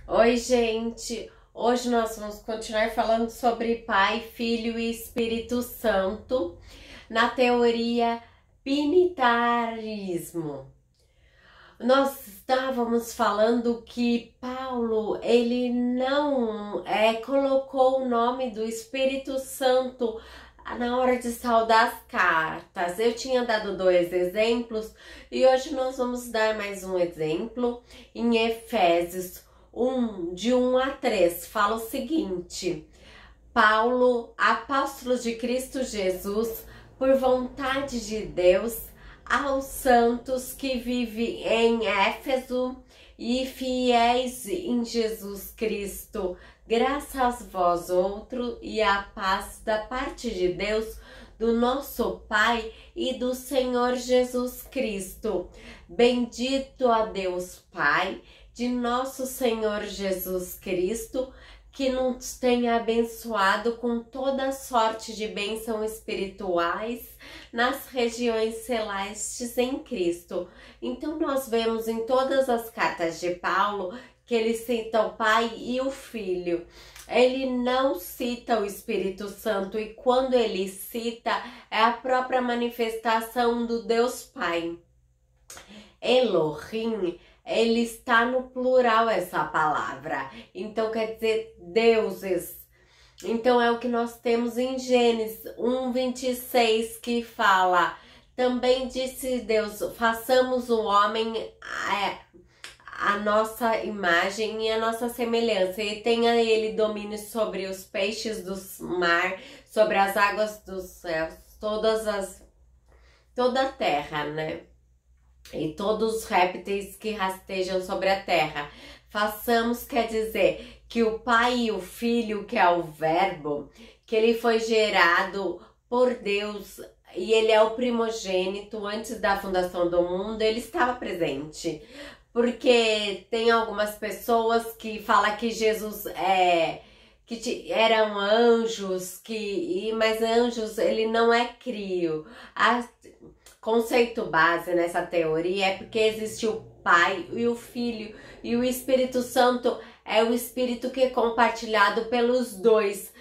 Oi, gente! Hoje nós vamos continuar falando sobre Pai, Filho e Espírito Santo na teoria binitarismo. Nós estávamos falando que Paulo, ele não colocou o nome do Espírito Santo na hora de saudar as cartas. Eu tinha dado 2 exemplos e hoje nós vamos dar mais um exemplo em Efésios 1, de 1 a 3. Fala o seguinte: Paulo, apóstolo de Cristo Jesus, por vontade de Deus, aos santos que vivem em Éfeso e fiéis em Jesus Cristo, graças a vós outro e a paz da parte de Deus, do nosso Pai e do Senhor Jesus Cristo. Bendito a Deus Pai de nosso Senhor Jesus Cristo, que nos tenha abençoado com toda sorte de bênçãos espirituais nas regiões celestes em Cristo. Então nós vemos em todas as cartas de Paulo que ele cita o Pai e o Filho. Ele não cita o Espírito Santo, e quando ele cita é a própria manifestação do Deus Pai. Elohim, ele está no plural, essa palavra, então quer dizer deuses. Então é o que nós temos em Gênesis 1:26, que fala: também disse Deus, façamos o homem a nossa imagem e a nossa semelhança, e tenha ele domínio sobre os peixes do mar, sobre as águas dos céus, toda a terra, né? E todos os répteis que rastejam sobre a terra. Façamos quer dizer que o Pai e o Filho, que é o Verbo, que ele foi gerado por Deus e ele é o primogênito antes da fundação do mundo, ele estava presente. Porque tem algumas pessoas que falam que Jesus eram anjos, mas anjos, ele não é crio. Conceito base nessa teoria é porque existe o Pai e o Filho, e o Espírito Santo é o Espírito que é compartilhado pelos dois.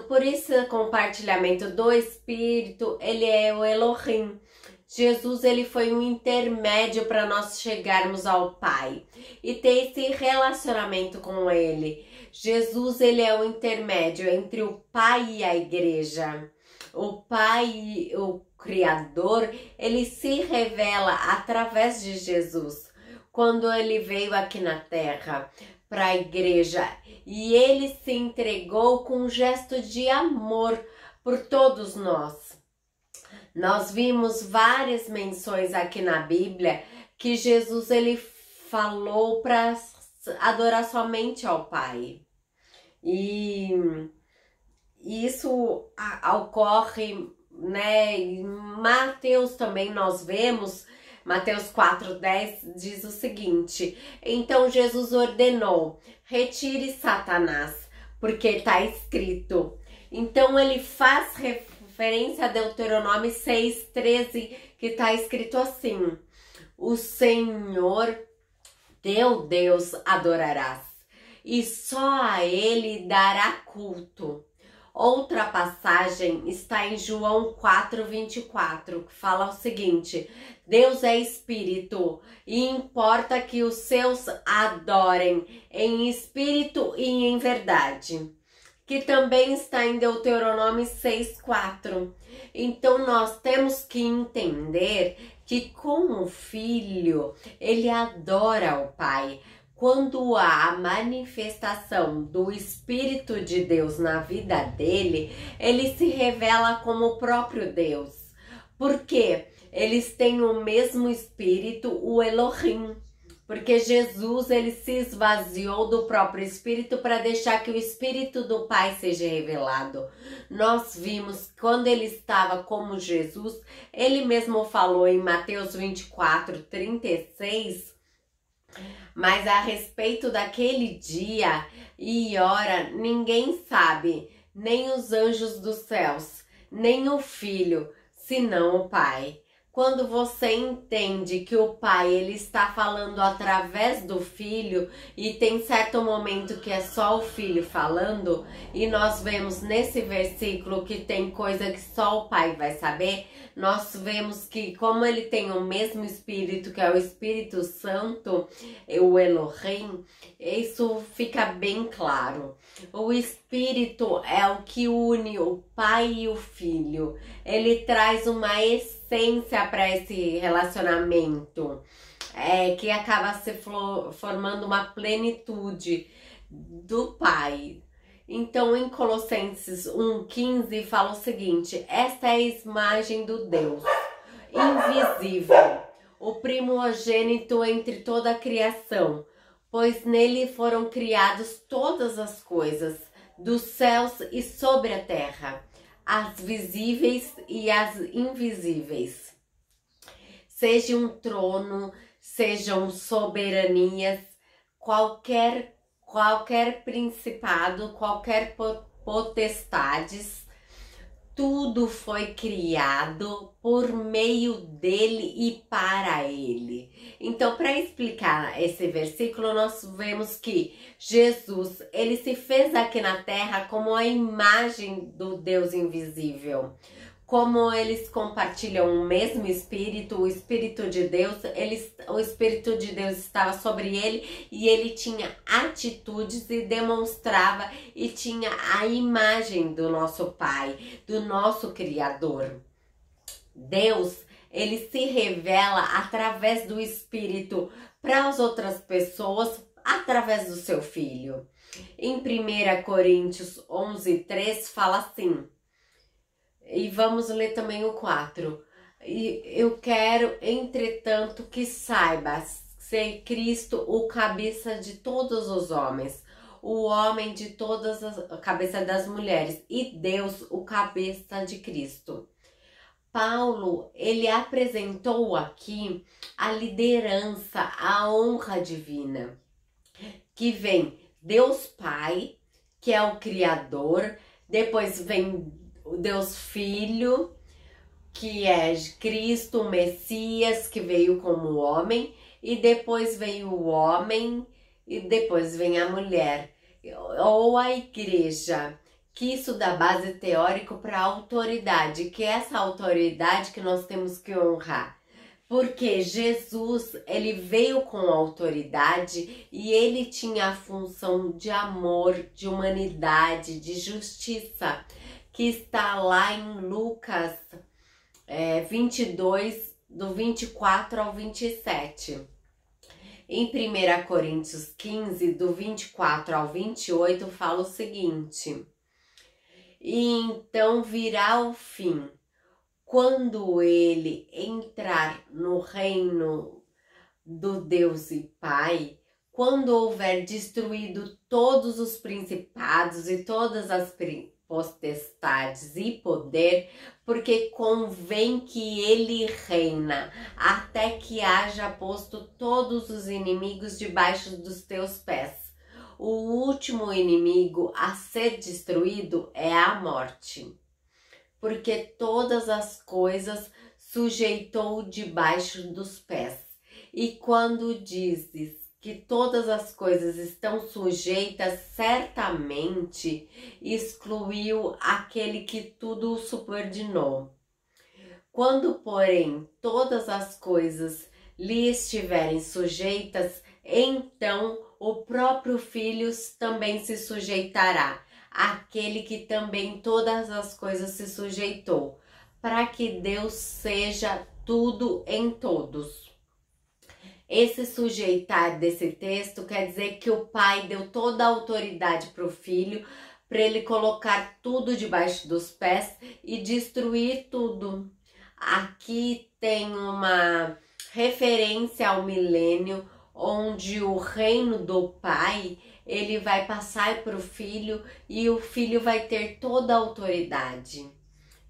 Por esse compartilhamento do Espírito, ele é o Elohim. Jesus, ele foi um intermédio para nós chegarmos ao Pai e ter esse relacionamento com ele. Jesus, ele é o intermédio entre o Pai e a igreja. O Pai, o Criador, ele se revela através de Jesus, quando ele veio aqui na terra para a igreja, e ele se entregou com um gesto de amor por todos nós. Nós vimos várias menções aqui na Bíblia que Jesus, ele falou para adorar somente ao Pai. E isso ocorre, né? Em Mateus também nós vemos, Mateus 4:10 diz o seguinte: então Jesus ordenou, retire Satanás, porque está escrito. Então ele faz referência a Deuteronômio 6:13, que está escrito assim: o Senhor teu Deus adorarás, e só a ele dará culto. Outra passagem está em João 4:24, que fala o seguinte: Deus é espírito e importa que os seus adorem em espírito e em verdade. Que também está em Deuteronômio 6:4. Então nós temos que entender que com o Filho, ele adora o Pai. Quando há a manifestação do Espírito de Deus na vida dele, ele se revela como o próprio Deus. Porque eles têm o mesmo Espírito, o Elohim. Porque Jesus, ele se esvaziou do próprio Espírito para deixar que o Espírito do Pai seja revelado. Nós vimos quando ele estava como Jesus, ele mesmo falou em Mateus 24:36, mas a respeito daquele dia e hora ninguém sabe, nem os anjos dos céus, nem o Filho, senão o Pai. Quando você entende que o pai ele está falando através do filho e tem certo momento que é só o filho falando, e nós vemos nesse versículo que tem coisa que só o pai vai saber, nós vemos que como ele tem o mesmo espírito que é o Espírito Santo, o Elohim, isso fica bem claro. O espírito é o que une o pai e o filho. Ele traz uma essência para esse relacionamento, que acaba se formando uma plenitude do pai. Então, em Colossenses 1,15 fala o seguinte: esta é a imagem do Deus invisível, o primogênito entre toda a criação, pois nele foram criadas todas as coisas, dos céus e sobre a terra, as visíveis e as invisíveis. Seja um trono, sejam soberanias, qualquer principado, qualquer potestades, tudo foi criado por meio dele e para ele. Então, para explicar esse versículo, nós vemos que Jesus, ele se fez aqui na terra como a imagem do Deus invisível. Como eles compartilham o mesmo Espírito, o Espírito de Deus, o Espírito de Deus estava sobre ele e ele tinha atitudes e demonstrava e tinha a imagem do nosso Pai, do nosso Criador. Deus, ele se revela através do Espírito para as outras pessoas, através do seu Filho. Em 1 Coríntios 11:3 fala assim, e vamos ler também o 4. E eu quero, entretanto, que saibas ser Cristo o cabeça de todos os homens, o homem de todas as cabeça das mulheres, e Deus o cabeça de Cristo. Paulo, ele apresentou aqui a liderança, a honra divina, que vem Deus Pai, que é o Criador, depois vem o Deus Filho, que é Cristo, o Messias, que veio como homem, e depois vem o homem, e depois vem a mulher, ou a igreja, que isso dá base teórica para a autoridade, que é essa autoridade que nós temos que honrar. Porque Jesus, ele veio com autoridade e ele tinha a função de amor, de humanidade, de justiça, que está lá em Lucas 22, do 24 ao 27. Em 1 Coríntios 15, do 24 ao 28, fala o seguinte: e então virá o fim, quando ele entrar no reino do Deus e Pai, quando houver destruído todos os principados e todas as potestades e poder, porque convém que ele reina, até que haja posto todos os inimigos debaixo dos teus pés. O último inimigo a ser destruído é a morte, porque todas as coisas sujeitou debaixo dos pés. E quando dizes que todas as coisas estão sujeitas, certamente excluiu aquele que tudo subordinou. Quando, porém, todas as coisas lhe estiverem sujeitas, então o próprio Filho também se sujeitará, aquele que também todas as coisas se sujeitou, para que Deus seja tudo em todos. Esse sujeitar desse texto quer dizer que o Pai deu toda a autoridade para o Filho, para ele colocar tudo debaixo dos pés e destruir tudo. Aqui tem uma referência ao milênio, onde o reino do Pai, ele vai passar para o Filho e o Filho vai ter toda a autoridade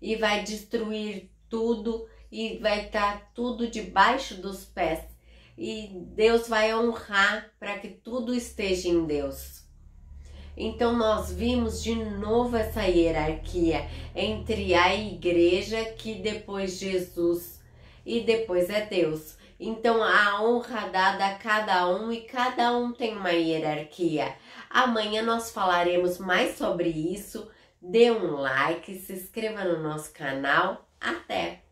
e vai destruir tudo e vai estar tudo debaixo dos pés. E Deus vai honrar para que tudo esteja em Deus. Então nós vimos de novo essa hierarquia entre a igreja, que depois Jesus e depois é Deus. Então a honra dada a cada um e cada um tem uma hierarquia. Amanhã nós falaremos mais sobre isso. Dê um like, se inscreva no nosso canal. Até!